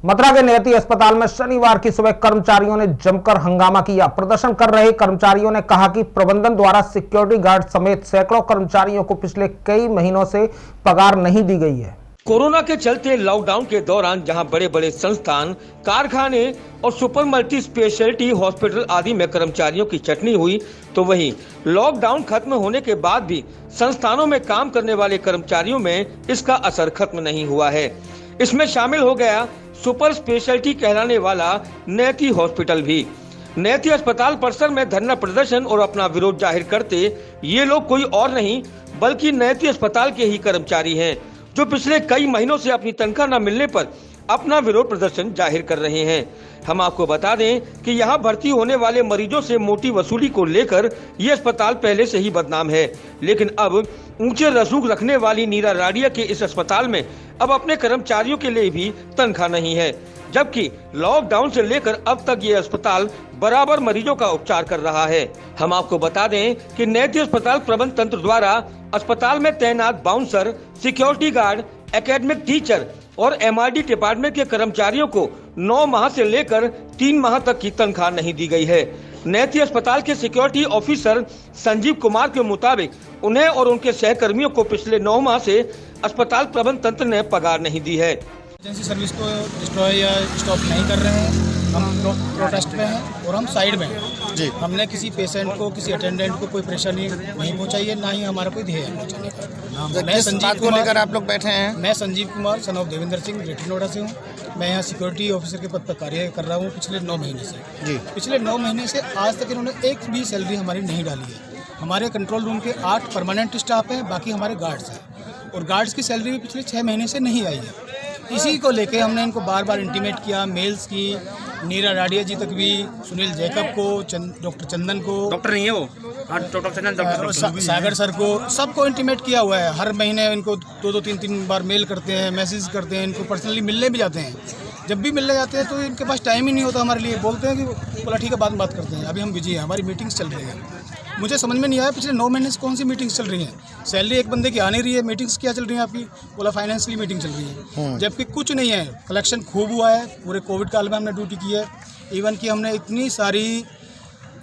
मथुरा के नेती अस्पताल में शनिवार की सुबह कर्मचारियों ने जमकर हंगामा किया। प्रदर्शन कर रहे कर्मचारियों ने कहा कि प्रबंधन द्वारा सिक्योरिटी गार्ड समेत सैकड़ों कर्मचारियों को पिछले कई महीनों से पगार नहीं दी गई है। कोरोना के चलते लॉकडाउन के दौरान जहां बड़े बड़े संस्थान, कारखाने और सुपर मल्टी स्पेशलिटी हॉस्पिटल आदि में कर्मचारियों की छटनी हुई, तो वहीं लॉकडाउन खत्म होने के बाद भी संस्थानों में काम करने वाले कर्मचारियों में इसका असर खत्म नहीं हुआ है। इसमें शामिल हो गया सुपर स्पेशलिटी कहलाने वाला नेती हॉस्पिटल भी। नेती अस्पताल परिसर में धरना प्रदर्शन और अपना विरोध जाहिर करते ये लोग कोई और नहीं बल्कि नेती अस्पताल के ही कर्मचारी हैं, जो पिछले कई महीनों से अपनी तनख्वाह न मिलने पर अपना विरोध प्रदर्शन जाहिर कर रहे हैं। हम आपको बता दें कि यहाँ भर्ती होने वाले मरीजों से मोटी वसूली को लेकर ये अस्पताल पहले से ही बदनाम है, लेकिन अब ऊंचे रसूख रखने वाली नीरा राडिया के इस अस्पताल में अब अपने कर्मचारियों के लिए भी तनख्वाह नहीं है, जबकि लॉकडाउन से लेकर अब तक ये अस्पताल बराबर मरीजों का उपचार कर रहा है। हम आपको बता दें कि नेती अस्पताल प्रबंध तंत्र द्वारा अस्पताल में तैनात bouncer, security guard, academic teacher और एमआरडी डिपार्टमेंट के कर्मचारियों को 9 माह से लेकर 3 माह तक की तनख्वाह नहीं दी गई है। नेती अस्पताल के सिक्योरिटी ऑफिसर संजीव कुमार के मुताबिक उन्हें और उनके सहकर्मियों को पिछले 9 माह से अस्पताल प्रबंध तंत्र ने पगार नहीं दी है। एजेंसी सर्विस को डिस्ट्रॉय या स्टॉप नहीं कर रहे हैं, हम प्रोटेस्ट में हैं और हम साइड में हैं जी। हमने किसी पेशेंट को, किसी अटेंडेंट को कोई परेशानी नहीं पहुंचाई है, ना ही हमारा कोई ध्येय है पहुंचाने का। मैं संजीव कुमार लेकर आप लोग बैठे हैं। मैं Sanjeev Kumar son of Devendra Singh greater Noida से हूँ। मैं यहाँ सिक्योरिटी ऑफिसर के पद पर कार्य कर रहा हूँ पिछले 9 महीने से जी। पिछले 9 महीने से आज तक इन्होंने एक भी सैलरी हमारी नहीं डाली है। हमारे कंट्रोल रूम के 8 परमानेंट स्टाफ हैं, बाकी हमारे गार्ड्स हैं और गार्ड्स की सैलरी भी पिछले 6 महीने से नहीं आई है। इसी को लेके हमने इनको बार बार इंटीमेट किया, मेल्स की, नीरा राडिया जी तक भी, सुनील जैकब को, डॉक्टर चंदन को, डॉक्टर नहीं है वो, डॉक्टर चंदन, सागर सर को, सबको इंटीमेट किया हुआ है। हर महीने इनको 2-2, 3-3 बार मेल करते हैं, मैसेज करते हैं, इनको पर्सनली मिलने भी जाते हैं। जब भी मिलने जाते हैं तो इनके पास टाइम ही नहीं होता हमारे लिए। बोलते हैं कि बोला ठीक है बाद में बात करते हैं, अभी हम बिजी हैं, हमारी मीटिंग्स चल रही हैं। मुझे समझ में नहीं आया पिछले 9 महीने से कौन सी मीटिंग्स चल रही हैं। सैलरी एक बंदे की आ नहीं रही है, मीटिंग्स क्या चल रही हैं आपकी? बोला फाइनेंशियली मीटिंग चल रही है, जबकि कुछ नहीं है। कलेक्शन खूब हुआ है, पूरे कोविड काल में हमने ड्यूटी की है। इवन कि हमने इतनी सारी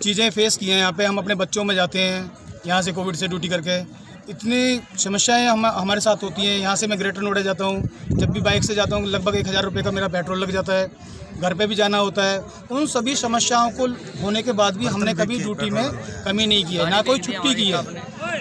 चीज़ें फेस की हैं। यहाँ पे हम अपने बच्चों में जाते हैं, यहाँ से कोविड से ड्यूटी करके इतनी समस्याएं हमारे साथ होती हैं। यहाँ से मैं ग्रेटर नोएडा जाता हूँ, जब भी बाइक से जाता हूँ लगभग 1000 रुपये का मेरा पेट्रोल लग जाता है। घर पे भी जाना होता है। उन सभी समस्याओं को होने के बाद भी हमने कभी ड्यूटी में कमी नहीं की है, ना कोई छुट्टी की है,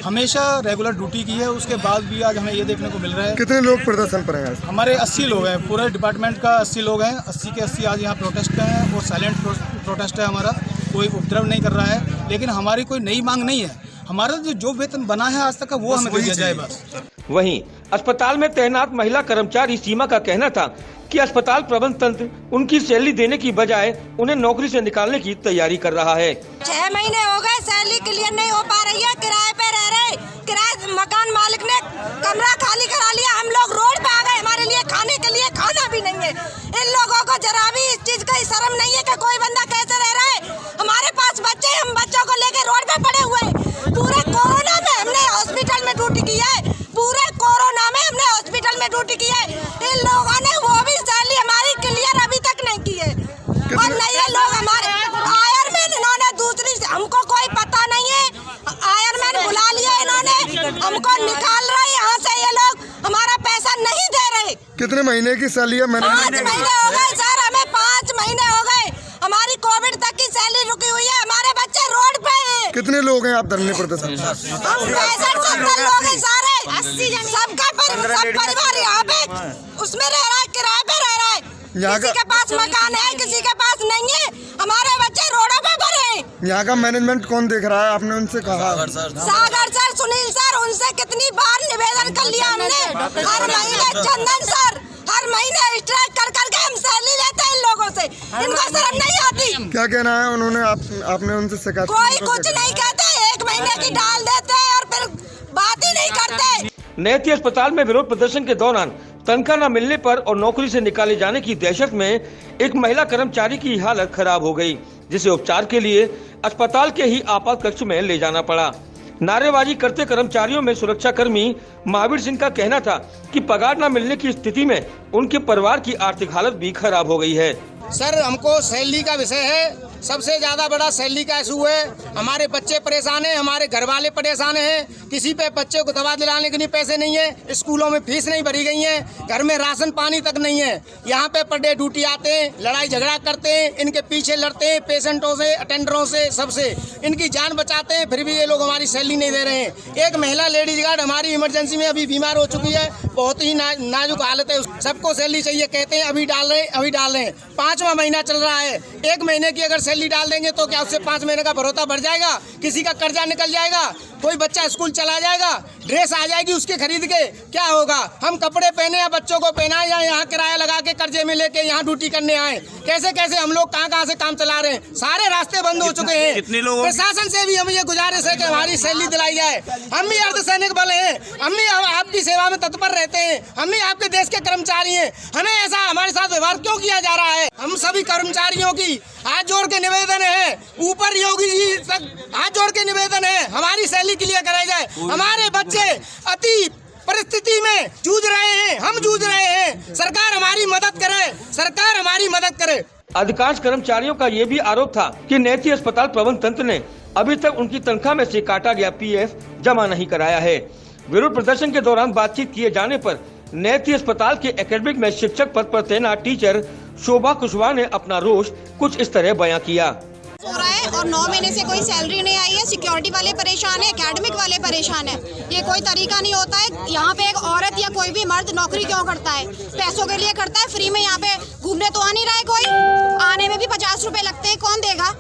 हमेशा रेगुलर ड्यूटी की है। उसके बाद भी आज हमें ये देखने को मिल रहा है। कितने लोग प्रदर्शन पर हैं? हमारे 80 लोग हैं, पूरे डिपार्टमेंट का 80 लोग हैं। 80 के 80 आज यहाँ प्रोटेस्ट पे हैं और साइलेंट प्रोटेस्ट है हमारा। कोई उपद्रव नहीं कर रहा है, लेकिन हमारी कोई नई मांग नहीं है। हमारा जो वेतन बना है आज तक का वो हमें दिया जाए बस। वहीं अस्पताल में तैनात महिला कर्मचारी सीमा का कहना था कि अस्पताल प्रबंध तंत्र उनकी सैलरी देने की बजाय उन्हें नौकरी से निकालने की तैयारी कर रहा है। 6 महीने हो गए, सैलरी क्लियर नहीं हो पा रही है, किराए पे रह रहे। किराए मकान मालिक ने कमरा खाली करा लिया, हम लोग रोड पे आ गए। हमारे लिए खाने के लिए खाना भी नहीं है। इन लोगों को जरा भी इस चीज का शर्म नहीं है कि कोई बंदा कैसे रह रहा है। हमारे पास बच्चे, हम बच्चों को लेकर रोड पे पड़े हुए हैं। पूरे कोरोना में हमने हॉस्पिटल में ड्यूटी की है, पूरे कोरोना में हमने हॉस्पिटल में ड्यूटी की है। इन लोगों ने वो भी सैलरी हमारी क्लियर अभी तक नहीं की है। और नहीं ये लोग हमारे आयरमैन, इन्होंने दूसरी, हमको कोई पता नहीं है, आयरमैन बुला लिया इन्होंने, हमको निकाल रहे यहाँ से। ये लोग हमारा पैसा नहीं दे रहे। कितने महीने की सैलरी है? 5 महीने हो गए सर, हमें 5 महीने हो गए। हमारी कोविड तक की सैलरी रुकी हुई है। हमारे बच्चे रोड पे हैं। कितने लोग हैं आप धरने प्रदर्शन? हम 65-70 लोग हैं सारे, 80 जन। सबका सब परिवार यहाँ पे उसमें रह रहा है, किराए पे रह रहा है। किसी के पास मकान है, किसी के पास नहीं है। हमारे बच्चे रोडों पे पड़े हैं। यहाँ का मैनेजमेंट कौन देख रहा है? आपने उनसे कहा? सागर सर, सुनील सर, उनसे कितनी बार निवेदन कर लिया हमने। हर महीने चंदन सर, हर महीने स्ट्राइक कर करके हम सैलरी लेते हैं इन लोगों से। इनको शर्म नहीं आती। क्या कहना है उन्होंने? आपने उनसे शिकायत? कोई कुछ नहीं कहते, 1 महीने की डाल देते हैं और फिर बात ही नहीं करते। नेती अस्पताल में विरोध प्रदर्शन के दौरान तनख्वाह न मिलने पर और नौकरी से निकाले जाने की दहशत में एक महिला कर्मचारी की हालत खराब हो गई, जिसे उपचार के लिए अस्पताल के ही आपात कक्ष में ले जाना पड़ा। नारेबाजी करते कर्मचारियों में सुरक्षाकर्मी महावीर सिंह का कहना था कि पगार न मिलने की स्थिति में उनके परिवार की आर्थिक हालत भी खराब हो गई है। सर हमको सैलरी का विषय है, सबसे ज़्यादा बड़ा सैलरी का इशू है। हमारे बच्चे परेशान हैं, हमारे घर वाले परेशान हैं। किसी पे बच्चे को दवा दिलाने के लिए पैसे नहीं है, स्कूलों में फीस नहीं भरी गई है, घर में राशन पानी तक नहीं है। यहाँ पे पर डे ड्यूटी आते हैं, लड़ाई झगड़ा करते हैं, इनके पीछे लड़ते हैं, पेशेंटों से, अटेंडरों से, सबसे इनकी जान बचाते हैं, फिर भी ये लोग हमारी सैलरी नहीं दे रहे हैं। एक महिला लेडीज गार्ड हमारी इमरजेंसी में अभी बीमार हो चुकी है, बहुत ही नाजुक हालत है। सबको सैलरी चाहिए, कहते हैं अभी डाल रहे हैं। 5वां महीना चल रहा है। 1 महीने की अगर सैलरी डाल देंगे तो क्या उससे 5 महीने का भरोसा बढ़ जाएगा? किसी का कर्जा निकल जाएगा, कोई बच्चा स्कूल चला जाएगा, ड्रेस आ जाएगी उसके खरीद के, क्या होगा? हम कपड़े पहने या बच्चों को पहनाए या यहाँ किराया लगा के कर्जे में लेके यहाँ ड्यूटी करने आए? कैसे कैसे हम लोग कहाँ से काम चला रहे हैं? सारे रास्ते बंद हो चुके हैं। प्रशासन से भी हम ये गुजारिश है कि हमारी सैलरी दिलाई जाए। हम भी अर्धसैनिक बल हैं, हम भी आपकी सेवा में तत्पर रहते हैं, हम भी आपके देश के कर्मचारी हैं। हमें ऐसा हमारे साथ व्यवहार क्यों किया जा रहा है? हम सभी कर्मचारियों की हाथ जोड़ के निवेदन है, ऊपर योगी जी तक हाथ जोड़ के निवेदन है, हमारी सैलरी क्लियर कराई जाए। हमारे बच्चे अति परिस्थिति में जूझ रहे हैं, हम जूझ रहे हैं। सरकार हमारी मदद करे, सरकार हमारी मदद करे। अधिकांश कर्मचारियों का ये भी आरोप था कि नैती अस्पताल प्रबंध तंत्र ने अभी तक उनकी तनख्वाह में से काटा गया पीएफ जमा नहीं कराया है। विरोध प्रदर्शन के दौरान बातचीत किए जाने पर नैती अस्पताल के एकेडमिक में शिक्षक पद पर तैनात टीचर शोभा कुशवाहा ने अपना रोष कुछ इस तरह बयां किया। हो रहा है और 9 महीने से कोई सैलरी नहीं आई है। सिक्योरिटी वाले परेशान है, एकेडमिक वाले परेशान है। ये कोई तरीका नहीं होता है। यहाँ पे एक औरत या कोई भी मर्द नौकरी क्यों करता है? पैसों के लिए करता है। फ्री में यहाँ पे घूमने तो आ नहीं रहा है कोई, आने में भी 50 रुपए लगते हैं। कौन देगा?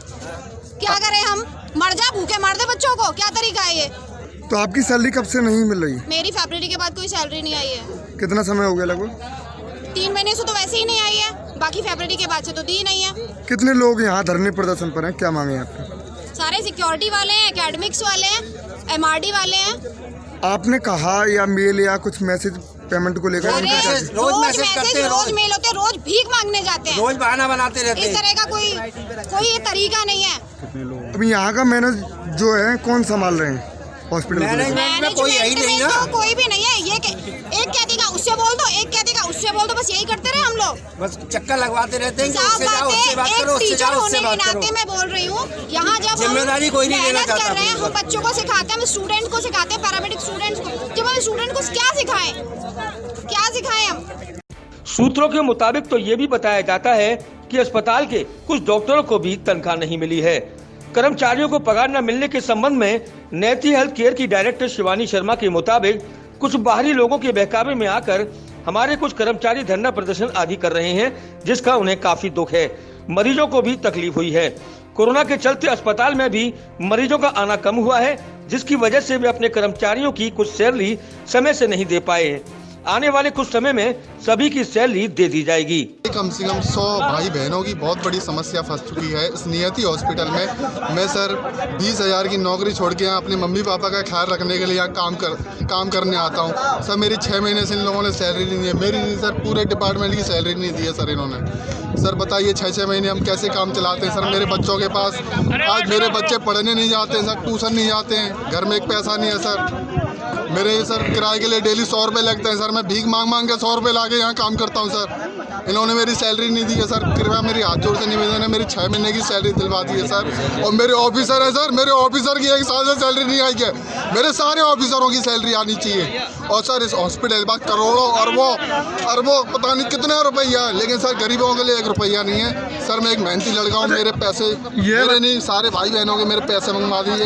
क्या करें हम? मर जा, भूखे मार दे बच्चों को, क्या तरीका है ये? तो आपकी सैलरी कब से नहीं मिल रही? मेरी फरवरी के बाद कोई सैलरी नहीं आई है। कितना समय हो गया लगभग? 3 महीने से तो वैसे ही नहीं आई है, बाकी फरवरी के बाद से तो दी नहीं है। कितने लोग यहाँ धरने प्रदर्शन पर हैं? क्या मांगे हैं आपके? सारे सिक्योरिटी वाले हैं, एकेडमिक्स वाले हैं, MRD वाले हैं। आपने कहा या मेल या कुछ मैसेज पेमेंट को लेकर? रोज मैसेज, रोज मेल होते हैं, रोज भीख मांगने जाते हैं, रोज बहाना बनाते रहते हैं। इस तरह का कोई ये तरीका नहीं है। अभी यहाँ का मैनेज जो है कौन संभाल रहे हैं हॉस्पिटल? मैनेजमेंट में कोई है ही नहीं ना। तो कोई भी नहीं है। ये एक कह देगा उससे बोल दो, एक कह देगा उससे बोल दो, बस यही करते रहे हम लोग। बस चक्कर लगवाते रहते हैं। साफ बात है, एक टीचर होने के नाते मैं बोल रही हूँ, यहाँ जब जिम्मेदारी कोई नहीं लेना कर रहे हैं, हम बच्चों को सिखाते हैं, हम स्टूडेंट को सिखाते हैं, पैरामेडिक स्टूडेंट्स को, जब हम स्टूडेंट को क्या सिखाएं हम? सूत्रों के मुताबिक तो ये भी बताया जाता है कि अस्पताल के कुछ डॉक्टरों को भी तनख्वाह नहीं मिली है। कर्मचारियों को पगार न मिलने के संबंध में नैती हेल्थ केयर की डायरेक्टर शिवानी शर्मा के मुताबिक कुछ बाहरी लोगों के बहकावे में आकर हमारे कुछ कर्मचारी धरना प्रदर्शन आदि कर रहे हैं, जिसका उन्हें काफी दुख है। मरीजों को भी तकलीफ हुई है। कोरोना के चलते अस्पताल में भी मरीजों का आना कम हुआ है, जिसकी वजह से वे अपने कर्मचारियों की कुछ सैलरी समय से नहीं दे पाए। आने वाले कुछ समय में सभी की सैलरी दे दी जाएगी। कम से कम 100 भाई बहनों की बहुत बड़ी समस्या फंस चुकी है इस नियति हॉस्पिटल में। मैं सर 20,000 की नौकरी छोड़ के यहाँ अपने मम्मी पापा का ख्याल रखने के लिए यहाँ काम करने आता हूँ। सर मेरी 6 महीने से इन लोगों ने सैलरी नहीं दी है। मेरी नहीं सर, पूरे डिपार्टमेंट की सैलरी नहीं दी है सर इन्होंने। सर बताइए 6-6 महीने हम कैसे काम चलाते हैं? सर मेरे बच्चों के पास आज मेरे बच्चे पढ़ने नहीं जाते हैं सर, ट्यूशन नहीं जाते हैं, घर में एक पैसा नहीं है सर। मेरे सर किराए के लिए डेली 100 रुपये लगते हैं सर। मैं भीख मांग के 100 रुपये ला के यहाँ काम करता हूँ सर। इन्होंने मेरी सैलरी नहीं दी है सर। कृपया मेरी हाथ जोड़ से निवेदन है, मेरी 6 महीने की सैलरी दिलवा दी है सर। और मेरे ऑफिसर है सर, मेरे ऑफिसर की 1 साल से सैलरी नहीं आई है। मेरे सारे ऑफिसरों की सैलरी आनी चाहिए। और सर इस हॉस्पिटल के पास करोड़ों अरबों पता नहीं कितने रुपया है, लेकिन सर गरीबों के लिए 1 रुपया नहीं है। सर मैं एक मेहनती लड़का हूँ, मेरे पैसे मेरे नहीं, सारे भाई बहनों के मेरे पैसे मंगवा दिए।